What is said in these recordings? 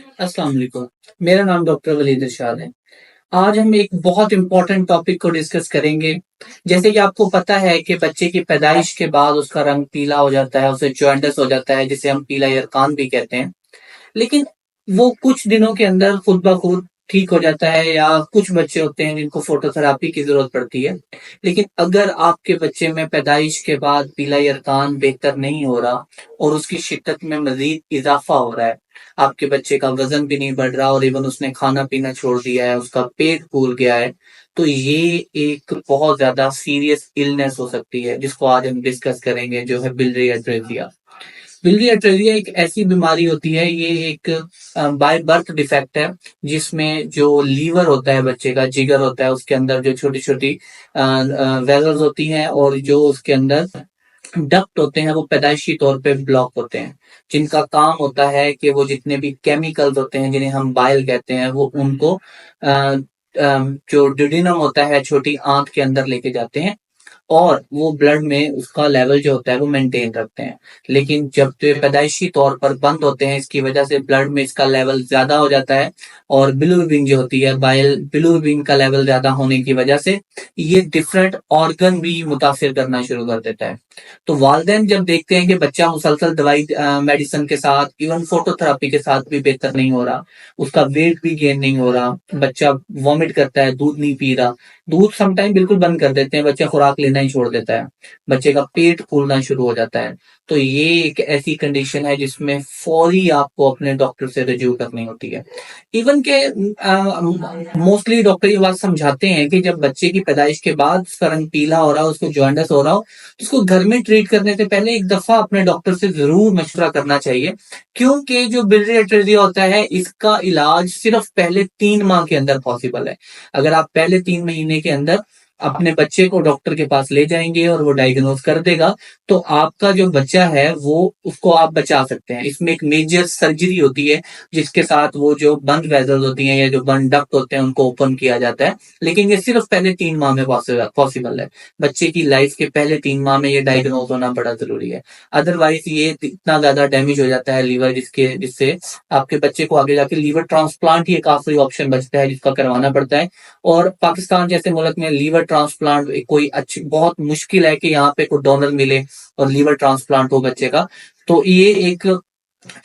अस्सलाम वालेकुम। मेरा नाम डॉक्टर वलीद इरशाद है। आज हम एक बहुत इंपॉर्टेंट टॉपिक को डिस्कस करेंगे। जैसे कि आपको पता है कि बच्चे की पैदाइश के बाद उसका रंग पीला हो जाता है, उसे जॉन्डिस हो जाता है, जिसे हम पीला यरकान भी कहते हैं। लेकिन वो कुछ दिनों के अंदर खुद ब खुद ठीक हो जाता है, या कुछ बच्चे होते हैं जिनको फोटोथेरेपी की जरूरत पड़ती है। लेकिन अगर आपके बच्चे में पैदाइश के बाद पीला यरकान बेहतर नहीं हो रहा और उसकी शिद्दत में मजीद इजाफा हो रहा है, आपके बच्चे का वजन भी नहीं बढ़ रहा और इवन उसने खाना पीना छोड़ दिया है, उसका पेट फूल गया है, तो ये एक बहुत ज्यादा सीरियस इलनेस हो सकती है, जिसको आज हम डिस्कस करेंगे, जो है बिलियरी एट्रेसिया। बिलियरी एट्रेसिया एक ऐसी बीमारी होती है, ये एक बाय बर्थ डिफेक्ट है, जिसमें जो लीवर होता है बच्चे का, जिगर होता है, उसके अंदर जो छोटी छोटी वेसल्स होती हैं और जो उसके अंदर डक्ट होते हैं, वो पैदाइशी तौर पे ब्लॉक होते हैं, जिनका काम होता है कि वो जितने भी केमिकल्स होते हैं, जिन्हें हम बाइल कहते हैं, वो उनको जो ड्यूडेनम होता है, छोटी आंत के अंदर लेके जाते हैं और वो ब्लड में उसका लेवल जो होता है वो मेंटेन रखते हैं। लेकिन जब तो ये पैदाइशी तौर पर बंद होते हैं, इसकी वजह से ब्लड में इसका लेवल ज्यादा हो जाता है और बिलीरुबिन जो होती है, बाइल बिलीरुबिन का लेवल ज्यादा होने की वजह से ये डिफरेंट ऑर्गन भी मुतासिर करना शुरू कर देता है। तो वालदेन जब देखते हैं कि बच्चा मुसलसल दवाई मेडिसिन के साथ, इवन फोटोथेरेपी के साथ भी बेहतर नहीं हो रहा, उसका वेट भी गेन नहीं हो रहा, बच्चा वॉमिट करता है, दूध नहीं पी रहा, दूध समटाइम बिल्कुल बंद कर देते हैं, बच्चा खुराक लेना ही छोड़ देता है, बच्चे का पेट फूलना शुरू हो जाता है, तो ये एक ऐसी कंडीशन है जिसमें फौरी आपको अपने डॉक्टर से रजू करनी होती है। इवन के मोस्टली डॉक्टर ये बात समझाते हैं कि जब बच्चे की पैदाइश के बाद उसका रंग पीला हो रहा हो, उसको जॉन्डिस हो रहा हो, तो उसको घर में ट्रीट करने से पहले एक दफा अपने डॉक्टर से जरूर मशवरा करना चाहिए, क्योंकि जो बिलियरी एट्रेसिया होता है, इसका इलाज सिर्फ पहले 3 माह के अंदर पॉसिबल है। अगर आप पहले 3 महीने के अंदर अपने बच्चे को डॉक्टर के पास ले जाएंगे और वो डायग्नोज कर देगा, तो आपका जो बच्चा है वो उसको आप बचा सकते हैं। इसमें एक मेजर सर्जरी होती है, जिसके साथ वो जो बंद वेजल्स होती हैं या जो बंद डक्ट होते हैं, उनको ओपन किया जाता है। लेकिन ये सिर्फ पहले 3 माह में पॉसिबल है। बच्चे की लाइफ के पहले 3 माह में ये डायग्नोज होना बड़ा जरूरी है। अदरवाइज ये इतना ज्यादा डैमेज हो जाता है लीवर, जिससे आपके बच्चे को आगे जाके लीवर ट्रांसप्लांट ही एक आखिरी ऑप्शन बचता है, जिसका करवाना पड़ता है। और पाकिस्तान जैसे मुल्क में लीवर ट्रांसप्लांट कोई अच्छी बहुत मुश्किल है कि यहाँ पे कोई डोनर मिले और लीवर ट्रांसप्लांट हो बच्चे का। तो ये एक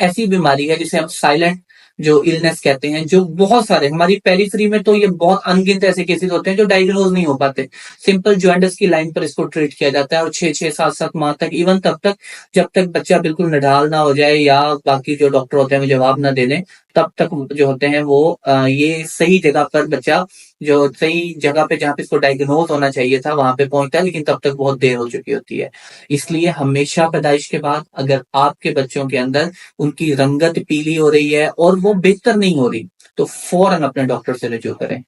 ऐसी बीमारी है जिसे हम साइलेंट जो इलनेस कहते हैं, जो बहुत सारे हमारी पेरिफेरी में, तो ये बहुत अनगिनत ऐसे केसेस होते हैं जो डायग्नोज नहीं हो पाते। सिंपल जॉन्डिस की लाइन पर इसको ट्रीट किया जाता है और 6-6 7-7 माह तक, इवन तब तक जब तक बच्चा बिल्कुल निढाल ना हो जाए या बाकी जो डॉक्टर होते हैं वो जवाब ना दे दें, तब तक जो होते हैं वो ये सही जगह पर बच्चा, जो सही जगह पे जहाँ पे इसको डायग्नोज होना चाहिए था, वहां पे पहुंचता है, लेकिन तब तक बहुत देर हो चुकी होती है। इसलिए हमेशा पैदाइश के बाद अगर आपके बच्चों के अंदर उनकी रंगत पीली हो रही है और वो बेहतर नहीं हो रही, तो फौरन अपने डॉक्टर से रजू करें।